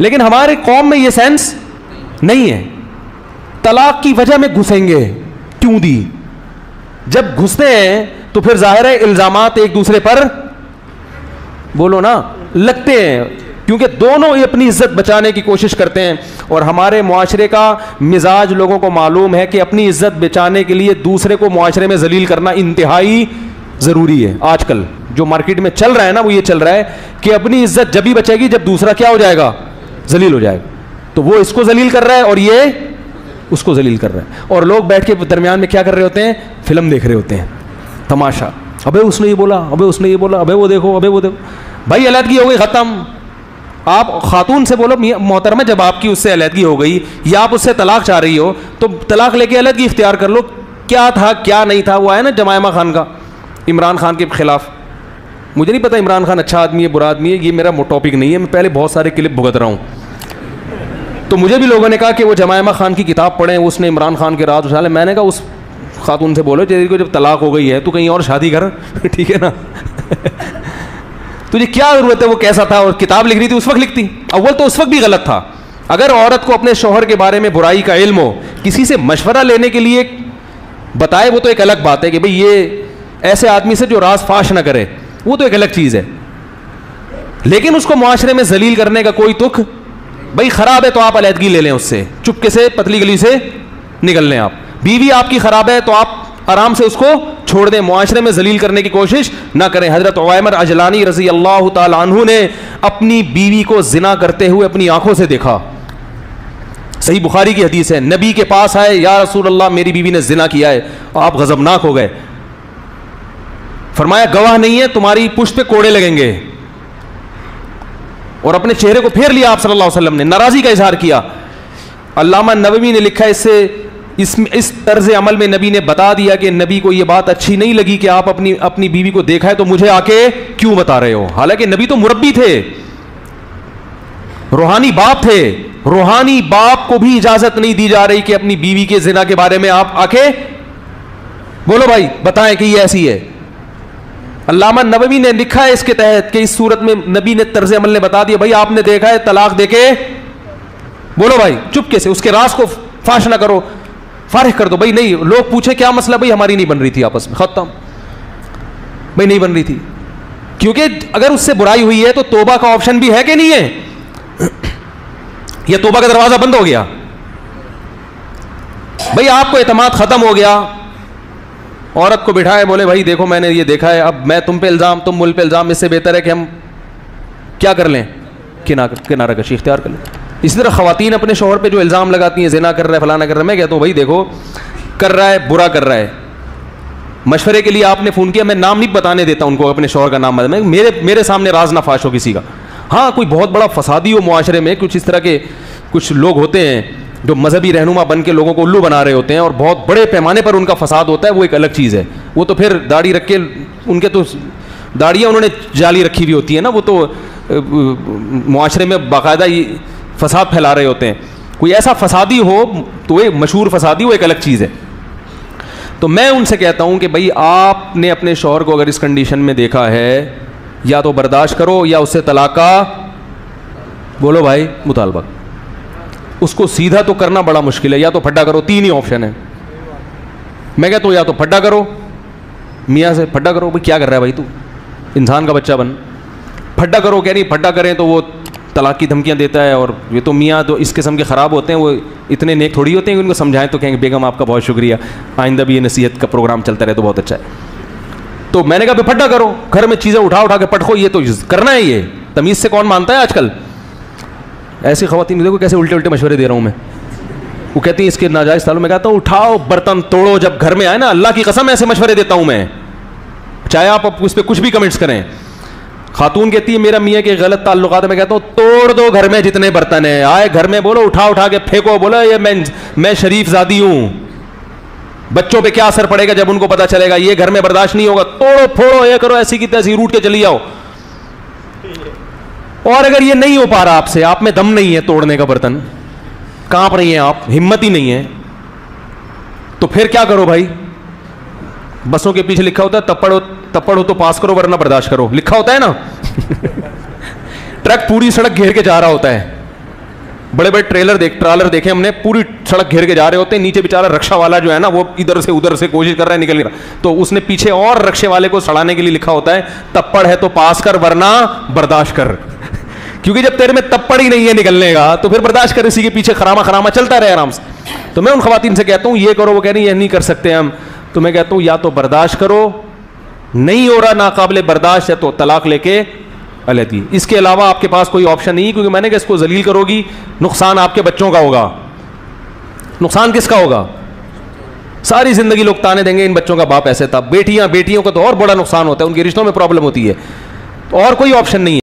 लेकिन हमारे कौम में ये सेंस नहीं है। तलाक की वजह में घुसेंगे, क्यों दी? जब घुसते हैं तो फिर जाहिर है इल्जामात एक दूसरे पर, बोलो ना, लगते हैं, क्योंकि दोनों ही अपनी इज्जत बचाने की कोशिश करते हैं। और हमारे मुआशरे का मिजाज लोगों को मालूम है कि अपनी इज्जत बचाने के लिए दूसरे को मुआशरे में जलील करना इंतहाई ज़रूरी है। आजकल जो मार्केट में चल रहा है ना, वो ये चल रहा है कि अपनी इज्जत जब भी बचेगी जब दूसरा क्या हो जाएगा, जलील हो जाएगा। तो वो इसको जलील कर रहा है और ये उसको जलील कर रहा है, और लोग बैठ के दरमियान में क्या कर रहे होते हैं, फिल्म देख रहे होते हैं, तमाशा। अबे उसने ये बोला, अबे उसने ये बोला, अबे वो देखो, अबे वो देखो। भाई अलहदगी हो गई, ख़त्म। आप खातून से बोलो मोहतरमा, जब आपकी उससे अलहदगी हो गई या आप उससे तलाक चाह रही हो तो तलाक लेके अलहदगी इख्तियार कर लो। क्या था क्या नहीं था, वो आया ना जमायमा खान का इमरान खान के खिलाफ। मुझे नहीं पता इमरान खान अच्छा आदमी है बुरा आदमी है, ये मेरा टॉपिक नहीं है, मैं पहले बहुत सारे क्लिप भुगत रहा हूँ। तो मुझे भी लोगों ने कहा कि वो जमायमा खान की किताब पढ़ें, उसने इमरान खान के राज उछाले। मैंने कहा उस खातून से बोलो तेरी को जब तलाक हो गई है तो कहीं और शादी कर ठीक है ना तुझे क्या जरूरत है, वो कैसा था और किताब लिख रही थी उस वक्त लिखती। अव्वल तो उस वक्त भी गलत था। अगर औरत को अपने शौहर के बारे में बुराई का इल्म हो, किसी से मशवरा लेने के लिए बताए, वो तो एक अलग बात है कि भाई ये ऐसे आदमी से जो राज फाश ना करे, वो तो एक अलग चीज़ है। लेकिन उसको मुआशरे में जलील करने का कोई तुक, भाई खराब है तो आप अलहदगी ले लें उससे, चुपके से पतली गली से निकल लें। आप बीवी आपकी खराब है तो आप आराम से उसको छोड़ दें, मुआशरे में जलील करने की कोशिश ना करें। हजरत उमर अजलानी रजी अल्लाह तआला अन्हु ने अपनी बीवी को जिना करते हुए अपनी आंखों से देखा। सही बुखारी की हदीस है, नबी के पास आए, या रसूल अल्लाह मेरी बीवी ने जिना किया है। आप गजबनाक हो गए, फरमाया गवाह नहीं है, तुम्हारी पुष्ट पे कोड़े लगेंगे। और अपने चेहरे को फेर लिया आप सल्लल्लाहु अलैहि वसल्लम ने, नाराजी का इजहार किया। अल्लामा नववी ने लिखा है इस तर्ज अमल में नबी ने बता दिया कि नबी को यह बात अच्छी नहीं लगी कि आप अपनी बीवी को देखा है तो मुझे आके क्यों बता रहे हो। हालांकि नबी तो मुरब्बी थे, रूहानी बाप थे, रूहानी बाप को भी इजाजत नहीं दी जा रही कि अपनी बीवी के जिना के बारे में आप आके बोलो भाई बताएं कि ये ऐसी है। अल्लामा नववी ने लिखा है इसके तहत कि इस सूरत में नबी ने तर्ज अमल ने बता दिया, भाई आपने देखा है तलाक देके बोलो भाई चुपके से उसके राज को फाश ना करो, फारिग कर दो। भाई नहीं, लोग पूछे क्या मसला, भाई हमारी नहीं बन रही थी आपस में, खत्म, भाई नहीं बन रही थी। क्योंकि अगर उससे बुराई हुई है तो तौबा का ऑप्शन भी है कि नहीं है, यह तौबा का दरवाजा बंद हो गया। भाई आपको एतमाद खत्म हो गया, औरत को बिठाए, बोले भाई देखो मैंने ये देखा है, अब मैं तुम पे इल्जाम तुम मुझ पे इल्जाम, इससे बेहतर है कि हम क्या कर लें, किनारा कशी इख्तियार कर लें। इसी तरह खवातीन अपने शौहर पे जो इल्ज़ाम लगाती हैं, ज़िना कर रहा है फलाना कर रहा है, मैं कहता हूँ भाई देखो कर रहा है बुरा कर रहा है, मशवरे के लिए आपने फ़ोन किया, मैं नाम नहीं बताने देता उनको, अपने शौहर का नाम मेरे सामने राज ना फाश हो किसी का। हाँ कोई बहुत बड़ा फसादी हो मुआशरे में, कुछ इस तरह के कुछ लोग होते हैं जो मजहबी रहनुमा बन के लोगों को उल्लू बना रहे होते हैं और बहुत बड़े पैमाने पर उनका फसाद होता है, वो एक अलग चीज़ है। वो तो फिर दाढ़ी रख के, उनके तो दाढ़ियाँ उन्होंने जाली रखी हुई होती है ना, वो तो मुआशरे में बाकायदा फसाद फैला रहे होते हैं। कोई ऐसा फसादी हो तो वो मशहूर फसादी, वो एक अलग चीज़ है। तो मैं उनसे कहता हूँ कि भाई आपने अपने शौहर को अगर इस कंडीशन में देखा है, या तो बर्दाश्त करो या उससे तलाक का बोलो भाई मुतालबा। उसको सीधा तो करना बड़ा मुश्किल है, या तो फड्डा करो, तीन ही ऑप्शन है। मैं कहता हूँ या तो फड्डा करो, मियाँ से फड्डा करो, भाई क्या कर रहा है भाई तू, इंसान का बच्चा बन, फड्डा करो। कह नहीं फड्डा करें तो वो तलाक की धमकियाँ देता है, और ये तो मियाँ तो इस किस्म के ख़राब होते हैं, वो इतने नेक थोड़ी होते हैं कि उनको समझाएं तो कहेंगे बेगम आपका बहुत शुक्रिया, आइंदा भी ये नसीहत का प्रोग्राम चलता रहे तो बहुत अच्छा है। तो मैंने कहा फड्डा करो, घर में चीज़ें उठा उठा के पटको, ये तो करना है, ये तमीज़ से कौन मानता है आजकल। ऐसी ख़वातीन देखो कैसे उल्टे उल्टे मशवरे दे रहा हूँ मैं। वो कहती है इसके नाजायज़ ताल्लुक, मैं कहता हूँ उठाओ बर्तन तोड़ो, जब घर में आए ना, अल्लाह की कसम ऐसे मशवरे देता हूँ मैं, चाहे आप उस पर कुछ भी कमेंट्स करें। खातून कहती है मेरा मियाँ के गलत ताल्लुकात है, मैं कहता हूँ तोड़ दो घर में जितने बर्तन है, आए घर में बोलो उठा उठा के फेंको, बोलो ये मैं शरीफ ज़ादी हूँ, बच्चों पे क्या असर पड़ेगा जब उनको पता चलेगा, ये घर में बर्दाश्त नहीं होगा, तोड़ो फोड़ो ये करो, ऐसी की तैसी रूट के चली जाओ। और अगर ये नहीं हो पा रहा आपसे, आप में दम नहीं है तोड़ने का बर्तन, कांप रही हैं आप, हिम्मत ही नहीं है, तो फिर क्या करो भाई। बसों के पीछे लिखा होता है तप्पड़ हो तो पास करो वरना बर्दाश्त करो, लिखा होता है ना ट्रक पूरी सड़क घेर के जा रहा होता है, बड़े बड़े ट्रालर देखे हमने, पूरी सड़क घेर के जा रहे होते हैं, नीचे बेचारा रक्षा वाला जो है ना वो इधर से उधर से कोशिश कर रहा है निकल रहा, तो उसने पीछे और रक्षे वाले को सड़ाने के लिए लिखा होता है, तप्पड़ है तो पास कर वरना बर्दाश्त कर। क्योंकि जब तेरे में तप्पड़ ही नहीं है निकलने का तो फिर बर्दाश्त कर, इसी के पीछे खरामा खरामा चलता रहे आराम से। तो मैं उन खवातीन से कहता हूं ये करो, वो कह रही ये नहीं कर सकते हम, तो मैं कहता हूं या तो बर्दाश्त करो, नहीं हो रहा नाकाबिले बर्दाश्त है तो तलाक लेके अलहदी, इसके अलावा आपके पास कोई ऑप्शन नहीं। क्योंकि मैंने कहा इसको जलील करोगी, नुकसान आपके बच्चों का होगा। नुकसान किसका होगा? सारी जिंदगी लोग ताने देंगे इन बच्चों का बाप ऐसे था। बेटियों का तो और बड़ा नुकसान होता है, उनके रिश्तों में प्रॉब्लम होती है, तो और कोई ऑप्शन नहीं है।